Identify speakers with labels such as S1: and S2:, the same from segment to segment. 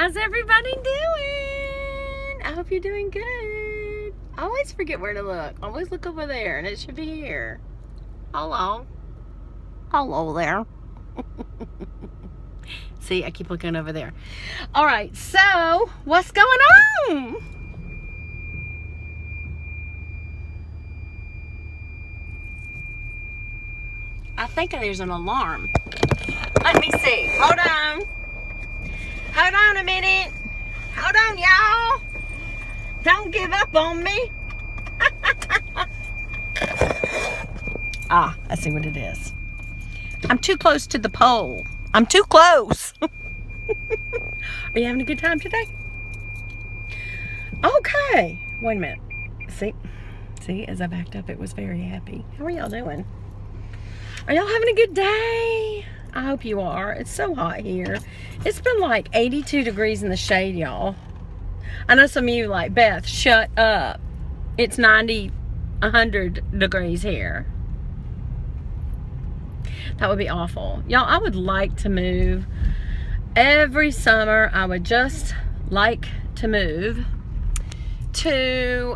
S1: How's everybody doing? I hope you're doing good. I always forget where to look. I always look over there, and it should be here. Hello. Hello there. See, I keep looking over there. All right, so what's going on? I think there's an alarm. Let me see. Hold on. Hold on a minute. Hold on, y'all. Don't give up on me. Ah, I see what it is. I'm too close to the pole. I'm too close. Are you having a good time today? Okay. Wait a minute. See, as I backed up, it was very happy. How are y'all doing? Are y'all having a good day? I hope you are. It's so hot here. It's been like 82 degrees in the shade, y'all. I know some of you like, Beth, shut up. It's 90, 100 degrees here. That would be awful. Y'all, I would like to move. Every summer, I would just like to move to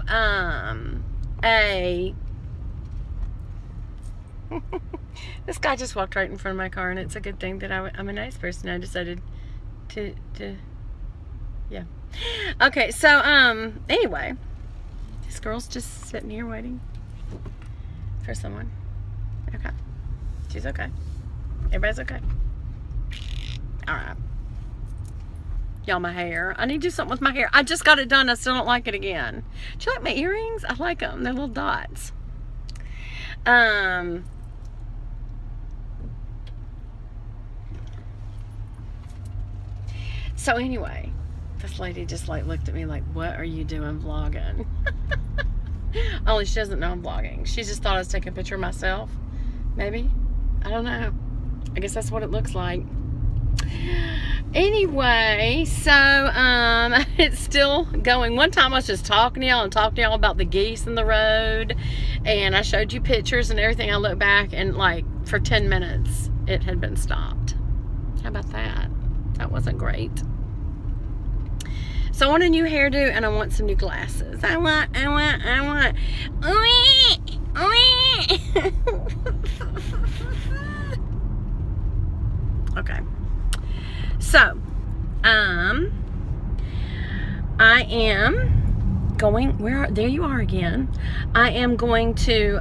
S1: this guy just walked right in front of my car, and it's a good thing that I'm a nice person. I decided to yeah. Okay, so anyway, this girl's just sitting here waiting for someone. Okay, she's okay. Everybody's okay. All right. Y'all, my hair. I need to do something with my hair. I just got it done. I still don't like it again. Do you like my earrings? I like them. They're little dots. So anyway, this lady just like looked at me like, what are you doing vlogging? Only she doesn't know I'm vlogging. She just thought I was taking a picture of myself. Maybe. I don't know. I guess that's what it looks like. Anyway, so it's still going. One time I was just talking to y'all about the geese in the road, and I showed you pictures and everything. I looked back, and like for 10 minutes it had been stopped. How about that? That wasn't great. So I want a new hairdo, and I want some new glasses. I want. Okay. So, I am going, there you are again. I am going to,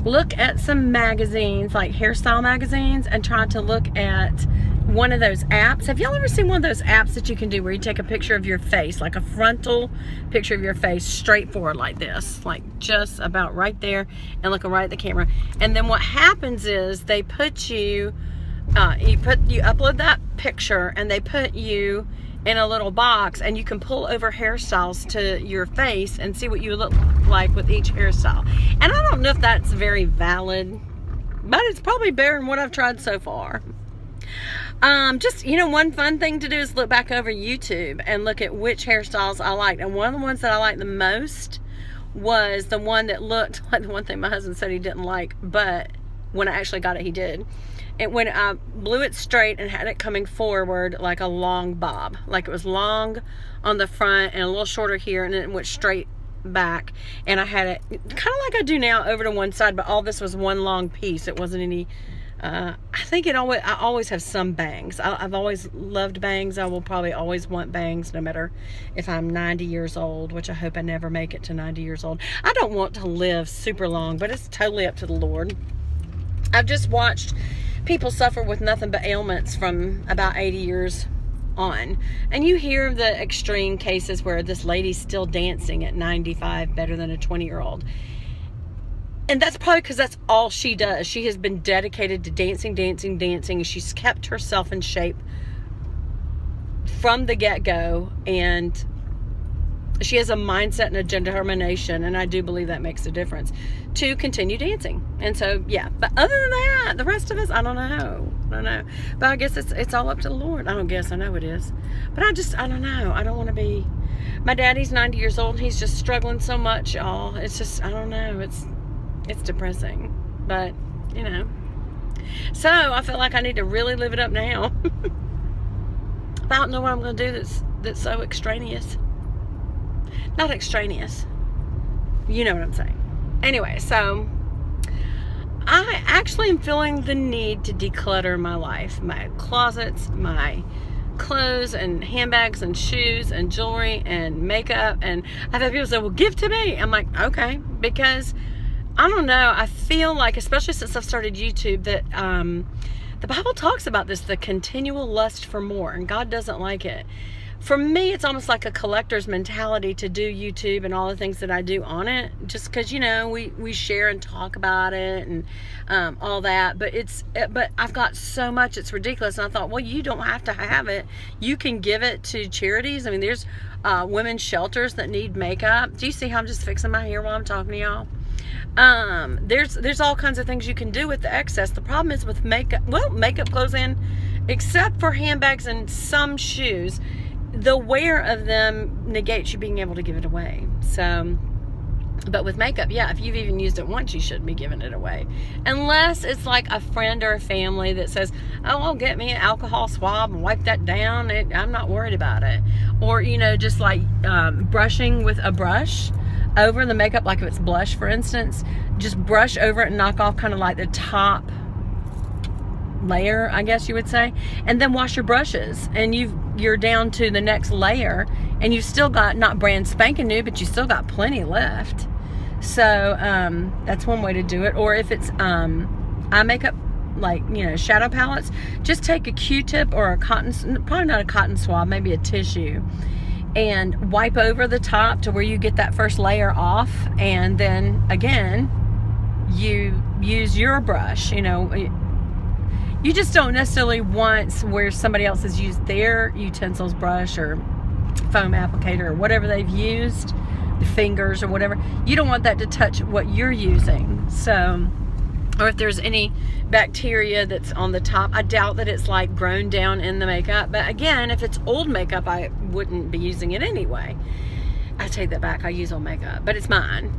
S1: look at some magazines, like hairstyle magazines, and try to look at one of those apps. Have y'all ever seen one of those apps that you can do where you take a picture of your face, like a frontal picture of your face straight forward like this, like just about right there, and looking right at the camera. And then what happens is they put you, you upload that picture, and they put you in a little box, and you can pull over hairstyles to your face and see what you look like with each hairstyle. And I don't know if that's very valid, but it's probably better than what I've tried so far. Just, you know, one fun thing to do is look back over YouTube and look at which hairstyles I liked. And one of the ones that I liked the most was the one that looked like the one thing my husband said he didn't like, but when I actually got it, he did. And when I blew it straight and had it coming forward like a long bob, like it was long on the front and a little shorter here, and then it went straight back, and I had it kind of like I do now over to one side, but all this was one long piece. It wasn't any I think I always have some bangs. I've always loved bangs. I will probably always want bangs no matter if I'm 90 years old, which I hope I never make it to 90 years old. I don't want to live super long, but it's totally up to the Lord. I've just watched people suffer with nothing but ailments from about 80 years on. And you hear the extreme cases where this lady's still dancing at 95 better than a 20-year-old. And that's probably because that's all she does. She has been dedicated to dancing. She's kept herself in shape from the get-go. And she has a mindset and a determination, and I do believe that makes a difference, to continue dancing. And so, yeah. But other than that, the rest of us, I don't know. But I guess it's all up to the Lord. I know it is. But I don't know. I don't want to be... My daddy's 90 years old, and he's just struggling so much, y'all. It's just, I don't know. It's depressing. But, you know. So, I feel like I need to really live it up now. about know what I'm going to do that's so extraneous. Not extraneous. You know what I'm saying. Anyway, so I actually am feeling the need to declutter my life, my closets, my clothes and handbags and shoes and jewelry and makeup. And I've had people say, well, give to me. I'm like, okay, because I don't know, I feel like, especially since I've started YouTube, that the Bible talks about this, the continual lust for more, and God doesn't like it. For me, it's almost like a collector's mentality to do YouTube and all the things that I do on it, just because, you know, we share and talk about it and all that. But I've got so much, it's ridiculous. And I thought, well, you don't have to have it. You can give it to charities. I mean, there's women's shelters that need makeup. Do you see how I'm just fixing my hair while I'm talking to y'all? There's all kinds of things you can do with the excess. The problem is with makeup, well, makeup goes in, except for handbags and some shoes. The wear of them negates you being able to give it away. So, but with makeup, yeah, if you've even used it once, you shouldn't be giving it away. Unless it's like a friend or a family that says, oh, I'll get me an alcohol swab and wipe that down. I'm not worried about it. Or, you know, just like brushing with a brush over the makeup, like if it's blush, for instance, just brush over it and knock off kind of like the top layer, I guess you would say, and then wash your brushes, and you're down to the next layer, and you've still got, not brand spanking new, but you still got plenty left. So that's one way to do it. Or if it's eye makeup, like, you know, shadow palettes, just take a Q-tip or a cotton, probably not a cotton swab, maybe a tissue, and wipe over the top to where you get that first layer off, and then again you use your brush. You know, you just don't necessarily want where somebody else has used their utensils, brush or foam applicator or whatever they've used, the fingers or whatever. You don't want that to touch what you're using. So, or if there's any bacteria that's on the top, I doubt that it's like grown down in the makeup. But again, if it's old makeup, I wouldn't be using it anyway. I take that back. I use old makeup, but it's mine.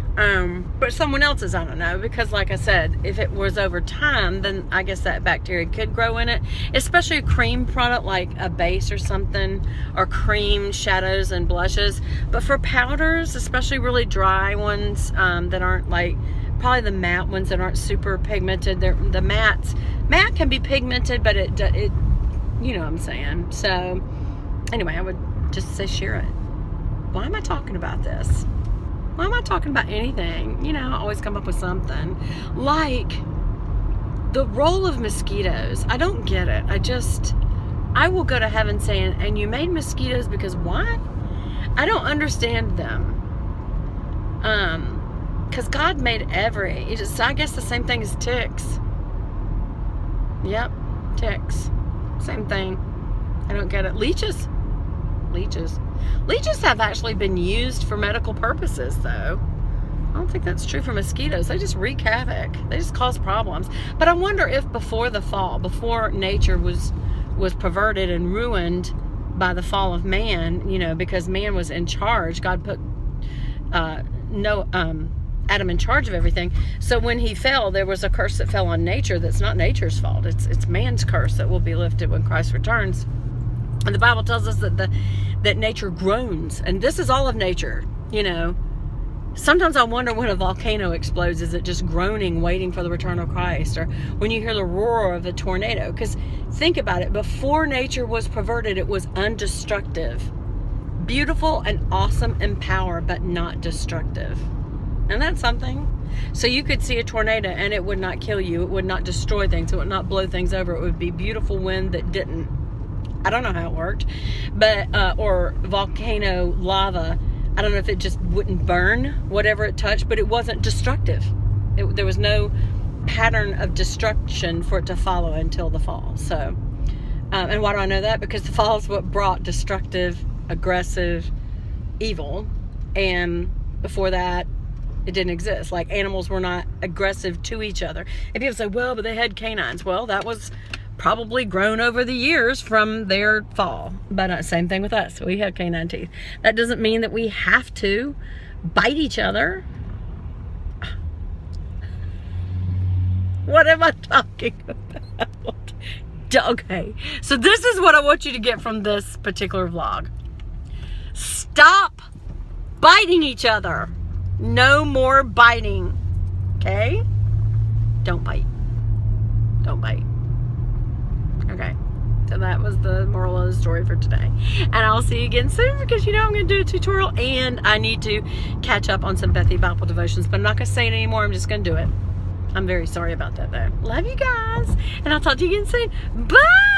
S1: But someone else's, I don't know, because like I said, if it was over time, then I guess that bacteria could grow in it, especially a cream product like a base or something, or cream shadows and blushes. But for powders, especially really dry ones that aren't like, probably the matte ones that aren't super pigmented, the matte can be pigmented, but it you know what I'm saying. So anyway, I would just say share it. Why am I talking about this? Why am I talking about anything? You know, I always come up with something. Like the role of mosquitoes. I don't get it. I will go to heaven saying, and you made mosquitoes because what? I don't understand them. Because God made I guess the same thing as ticks. Yep, ticks. Same thing. I don't get it. Leeches have actually been used for medical purposes, though. I don't think that's true for mosquitoes. They just wreak havoc. They just cause problems. But I wonder if before the fall, before nature was perverted and ruined by the fall of man, you know, because man was in charge, God put Adam in charge of everything. So when he fell, there was a curse that fell on nature that's not nature's fault. It's man's curse that will be lifted when Christ returns. And the Bible tells us that nature groans. And this is all of nature, you know. Sometimes I wonder when a volcano explodes, is it just groaning, waiting for the return of Christ? Or when you hear the roar of a tornado. Because think about it. Before nature was perverted, it was undestructive. Beautiful and awesome in power, but not destructive. And that's something. So you could see a tornado and it would not kill you. It would not destroy things. It would not blow things over. It would be beautiful wind that didn't. I don't know how it worked, but or volcano lava. I don't know if it just wouldn't burn whatever it touched, but it wasn't destructive. There was no pattern of destruction for it to follow until the fall. So, and why do I know that? Because the fall is what brought destructive, aggressive, evil, and before that, it didn't exist. Like animals were not aggressive to each other. And people say, well, but they had canines. Well, that was probably grown over the years from their fall. But same thing with us. We have canine teeth. That doesn't mean that we have to bite each other. What am I talking about? Okay, so this is what I want you to get from this particular vlog. Stop biting each other. No more biting. Okay? Don't bite. Don't bite. Okay. So that was the moral of the story for today. And I'll see you again soon, because you know I'm going to do a tutorial and I need to catch up on some Bethy Bible devotions. But I'm not going to say it anymore. I'm just going to do it. I'm very sorry about that though. Love you guys. And I'll talk to you again soon. Bye!